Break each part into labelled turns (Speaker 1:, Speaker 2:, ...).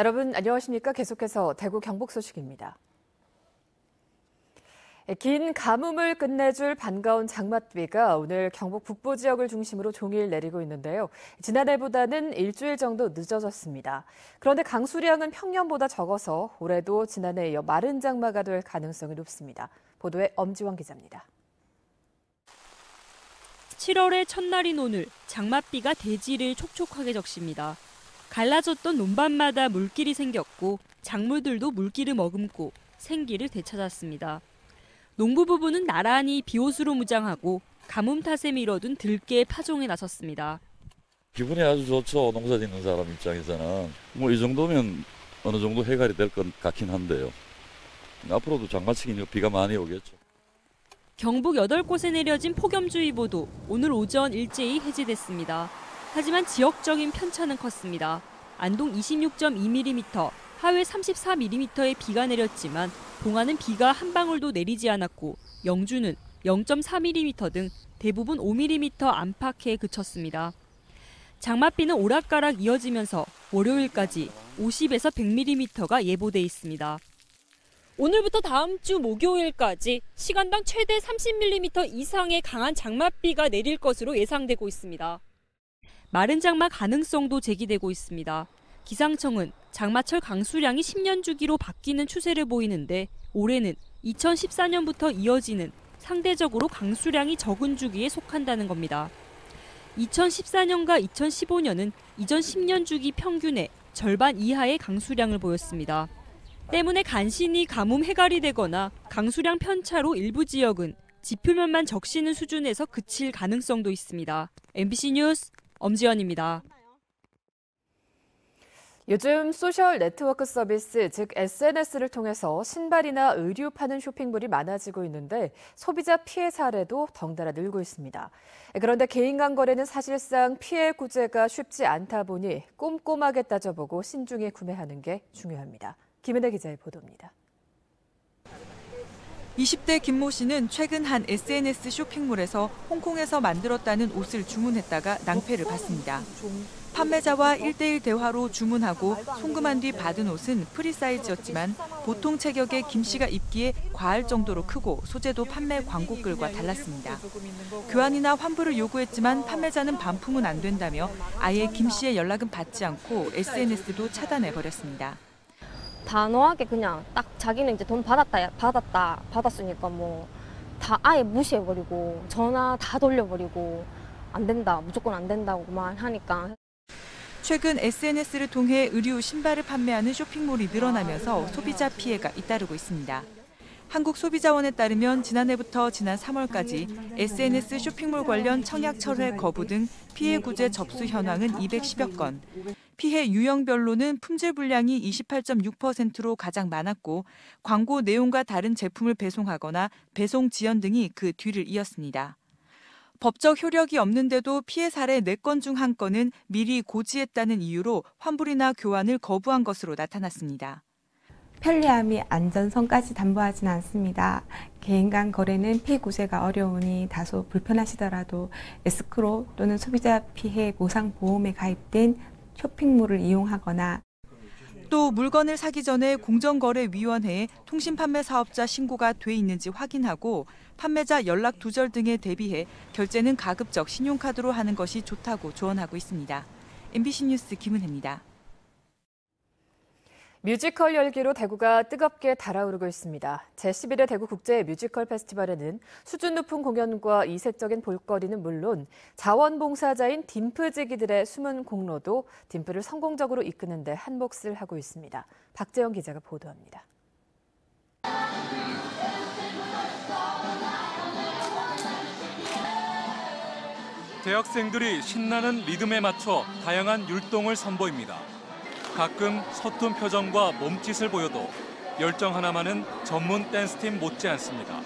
Speaker 1: 여러분 안녕하십니까? 계속해서 대구 경북 소식입니다. 긴 가뭄을 끝내줄 반가운 장맛비가 오늘 경북 북부 지역을 중심으로 종일 내리고 있는데요. 지난해보다는 일주일 정도 늦어졌습니다. 그런데 강수량은 평년보다 적어서 올해도 지난해에 이어 마른 장마가 될 가능성이 높습니다. 보도에 엄지원 기자입니다.
Speaker 2: 7월의 첫날인 오늘 장맛비가 대지를 촉촉하게 적십니다. 갈라졌던 논밭마다 물길이 생겼고 작물들도 물기를 머금고 생기를 되찾았습니다. 농부 부부는 나란히 비옷으로 무장하고 가뭄 탓에 미뤄둔 들깨 파종에 나섰습니다.
Speaker 3: 기분이 아주 좋죠. 농사 짓는 사람 입장에서는. 이 정도면 어느 정도 해결이 될 것 같긴 한데요. 앞으로도 장마치기니 비가 많이 오겠죠.
Speaker 2: 경북 8곳에 내려진 폭염주의보도 오늘 오전 일제히 해제됐습니다. 하지만 지역적인 편차는 컸습니다. 안동 26.2mm, 하회 34mm의 비가 내렸지만 봉화는 비가 한 방울도 내리지 않았고 영주는 0.4mm 등 대부분 5mm 안팎에 그쳤습니다. 장맛비는 오락가락 이어지면서 월요일까지 50에서 100mm가 예보돼 있습니다. 오늘부터 다음 주 목요일까지 시간당 최대 30mm 이상의 강한 장맛비가 내릴 것으로 예상되고 있습니다. 마른 장마 가능성도 제기되고 있습니다. 기상청은 장마철 강수량이 10년 주기로 바뀌는 추세를 보이는데 올해는 2014년부터 이어지는 상대적으로 강수량이 적은 주기에 속한다는 겁니다. 2014년과 2015년은 이전 10년 주기 평균의 절반 이하의 강수량을 보였습니다. 때문에 간신히 가뭄 해갈이 되거나 강수량 편차로 일부 지역은 지표면만 적시는 수준에서 그칠 가능성도 있습니다. MBC 뉴스 엄지연입니다.
Speaker 1: 요즘 소셜 네트워크 서비스, 즉 SNS를 통해서 신발이나 의류 파는 쇼핑몰이 많아지고 있는데 소비자 피해 사례도 덩달아 늘고 있습니다. 그런데 개인 간 거래는 사실상 피해 구제가 쉽지 않다 보니 꼼꼼하게 따져보고 신중히 구매하는 게 중요합니다. 김은혜 기자의 보도입니다.
Speaker 4: 20대 김모 씨는 최근 한 SNS 쇼핑몰에서 홍콩에서 만들었다는 옷을 주문했다가 낭패를 봤습니다. 판매자와 1대1 대화로 주문하고 송금한 뒤 받은 옷은 프리 사이즈였지만 보통 체격의 김 씨가 입기에 과할 정도로 크고 소재도 판매 광고글과 달랐습니다. 교환이나 환불을 요구했지만 판매자는 반품은 안 된다며 아예 김 씨의 연락은 받지 않고 SNS도 차단해버렸습니다.
Speaker 5: 단호하게 그냥 딱 자기는 이제 돈 받았으니까 뭐 다 아예 무시해버리고 전화 다 돌려버리고 안 된다, 무조건 안 된다고만 하니까.
Speaker 4: 최근 SNS를 통해 의류, 신발을 판매하는 쇼핑몰이 늘어나면서 소비자 피해가 잇따르고 있습니다. 한국소비자원에 따르면 지난해부터 지난 3월까지 SNS 쇼핑몰 관련 청약 철회 거부 등 피해 구제 접수 현황은 210여 건. 피해 유형별로는 품질 불량이 28.6%로 가장 많았고 광고 내용과 다른 제품을 배송하거나 배송 지연 등이 그 뒤를 이었습니다. 법적 효력이 없는데도 피해 사례 4건 중 1건은 미리 고지했다는 이유로 환불이나 교환을 거부한 것으로 나타났습니다.
Speaker 6: 편리함이 안전성까지 담보하지는 않습니다. 개인 간 거래는 피해 구제가 어려우니 다소 불편하시더라도 에스크로 또는 소비자 피해 보상 보험에 가입된 쇼핑몰을 이용하거나
Speaker 4: 또 물건을 사기 전에 공정거래위원회에 통신판매 사업자 신고가 돼 있는지 확인하고 판매자 연락 두절 등에 대비해 결제는 가급적 신용카드로 하는 것이 좋다고 조언하고 있습니다. MBC 뉴스 김은혜입니다.
Speaker 1: 뮤지컬 열기로 대구가 뜨겁게 달아오르고 있습니다. 제11회 대구 국제 뮤지컬 페스티벌에는 수준 높은 공연과 이색적인 볼거리는 물론 자원봉사자인 딤프지기들의 숨은 공로도 딤프를 성공적으로 이끄는 데 한몫을 하고 있습니다. 박재영 기자가 보도합니다.
Speaker 7: 대학생들이 신나는 리듬에 맞춰 다양한 율동을 선보입니다. 가끔 서툰 표정과 몸짓을 보여도 열정 하나만은 전문 댄스팀 못지 않습니다.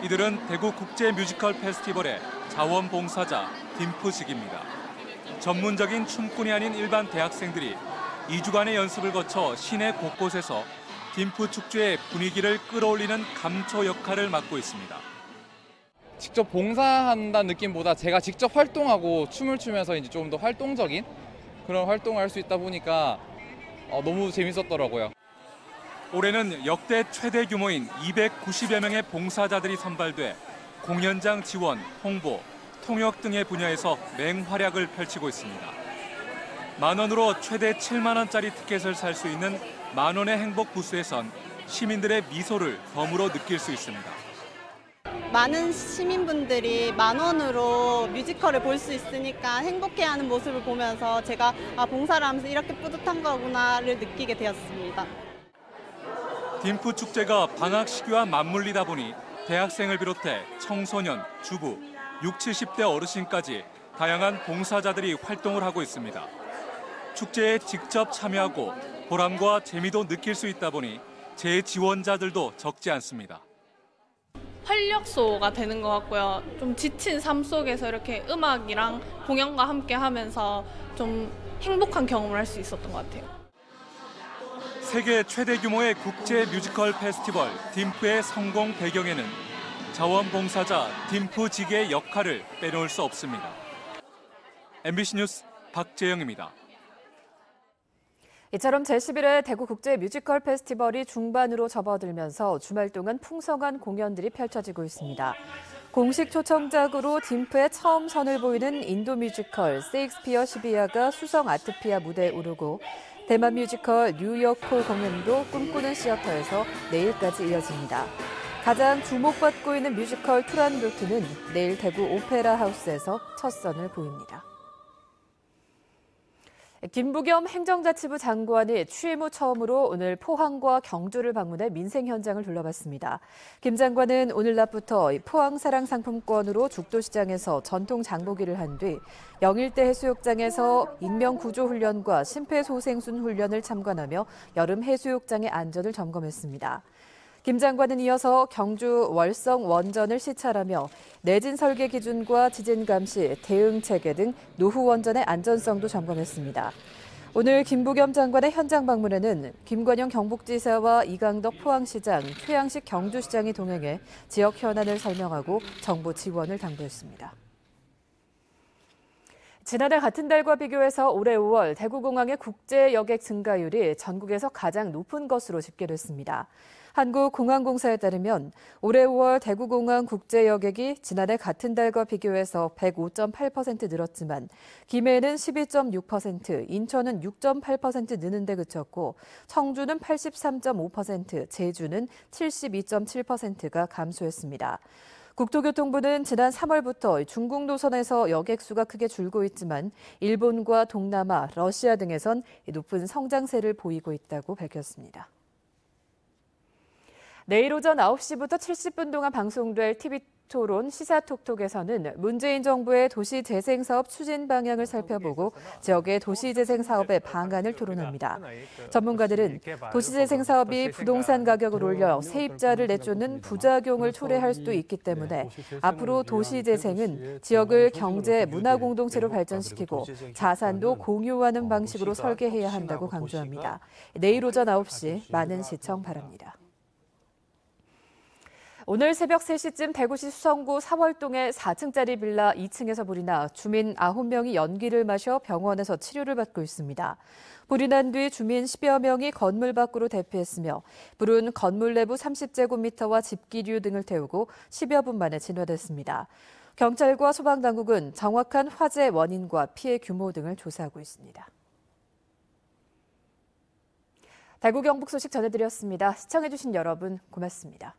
Speaker 7: 이들은 대구 국제 뮤지컬 페스티벌의 자원봉사자 딤프식입니다. 전문적인 춤꾼이 아닌 일반 대학생들이 2주간의 연습을 거쳐 시내 곳곳에서 딤프 축제의 분위기를 끌어올리는 감초 역할을 맡고 있습니다.
Speaker 8: 직접 봉사한다는 느낌보다 제가 직접 활동하고 춤을 추면서 이제 좀 더 활동적인 그런 활동을 할 수 있다 보니까 너무 재밌었더라고요.
Speaker 7: 올해는 역대 최대 규모인 290여 명의 봉사자들이 선발돼 공연장 지원, 홍보, 통역 등의 분야에서 맹활약을 펼치고 있습니다. 10,000원으로 최대 70,000원짜리 티켓을 살 수 있는 만원의 행복 부스에선 시민들의 미소를 덤으로 느낄 수 있습니다.
Speaker 9: 많은 시민분들이 10,000원으로 뮤지컬을 볼 수 있으니까 행복해하는 모습을 보면서 제가 봉사를 하면서 이렇게 뿌듯한 거구나를 느끼게 되었습니다.
Speaker 7: 딤프 축제가 방학 시기와 맞물리다 보니 대학생을 비롯해 청소년, 주부, 60, 70대 어르신까지 다양한 봉사자들이 활동을 하고 있습니다. 축제에 직접 참여하고 보람과 재미도 느낄 수 있다 보니 재지원자들도 적지 않습니다.
Speaker 10: 활력소가 되는 것 같고요. 좀 지친 삶 속에서 이렇게 음악이랑 공연과 함께 하면서 좀 행복한 경험을 할 수 있었던 것 같아요.
Speaker 7: 세계 최대 규모의 국제 뮤지컬 페스티벌 딤프의 성공 배경에는 자원봉사자 딤프 지계의 역할을 빼놓을 수 없습니다. MBC 뉴스 박재영입니다.
Speaker 1: 이처럼 제11회 대구 국제 뮤지컬 페스티벌이 중반으로 접어들면서 주말 동안 풍성한 공연들이 펼쳐지고 있습니다. 공식 초청작으로 딤프의 처음 선을 보이는 인도 뮤지컬 세익스피어 시비아가 수성 아트피아 무대에 오르고 대만 뮤지컬 뉴요코 공연도 꿈꾸는 시어터에서 내일까지 이어집니다. 가장 주목받고 있는 뮤지컬 투란도트는 내일 대구 오페라 하우스에서 첫 선을 보입니다. 김부겸 행정자치부 장관이 취임 후 처음으로 오늘 포항과 경주를 방문해 민생 현장을 둘러봤습니다. 김 장관은 오늘 낮부터 포항 사랑 상품권으로 죽도시장에서 전통 장보기를 한 뒤 영일대 해수욕장에서 인명구조훈련과 심폐소생술 훈련을 참관하며 여름 해수욕장의 안전을 점검했습니다. 김 장관은 이어서 경주 월성 원전을 시찰하며 내진 설계 기준과 지진 감시, 대응 체계 등 노후 원전의 안전성도 점검했습니다. 오늘 김부겸 장관의 현장 방문에는 김관영 경북지사와 이강덕 포항시장, 최양식 경주시장이 동행해 지역 현안을 설명하고 정부 지원을 당부했습니다. 지난해 같은 달과 비교해서 올해 5월 대구공항의 국제 여객 증가율이 전국에서 가장 높은 것으로 집계됐습니다. 한국공항공사에 따르면 올해 5월 대구공항 국제여객이 지난해 같은 달과 비교해서 105.8% 늘었지만 김해는 12.6%, 인천은 6.8% 느는 데 그쳤고 청주는 83.5%, 제주는 72.7%가 감소했습니다. 국토교통부는 지난 3월부터 중국 노선에서 여객 수가 크게 줄고 있지만 일본과 동남아, 러시아 등에선 높은 성장세를 보이고 있다고 밝혔습니다. 내일 오전 9시부터 70분 동안 방송될 TV토론 시사톡톡에서는 문재인 정부의 도시재생사업 추진 방향을 살펴보고 지역의 도시재생사업의 방안을 토론합니다. 전문가들은 도시재생사업이 부동산 가격을 올려 세입자를 내쫓는 부작용을 초래할 수도 있기 때문에 앞으로 도시재생은 지역을 경제, 문화 공동체로 발전시키고 자산도 공유하는 방식으로 설계해야 한다고 강조합니다. 내일 오전 9시 많은 시청 바랍니다. 오늘 새벽 3시쯤 대구시 수성구 사월동의 4층짜리 빌라 2층에서 불이 나 주민 9명이 연기를 마셔 병원에서 치료를 받고 있습니다. 불이 난 뒤 주민 10여 명이 건물 밖으로 대피했으며 불은 건물 내부 30제곱미터와 집기류 등을 태우고 10여 분 만에 진화됐습니다. 경찰과 소방당국은 정확한 화재 원인과 피해 규모 등을 조사하고 있습니다. 대구 경북 소식 전해드렸습니다. 시청해주신 여러분 고맙습니다.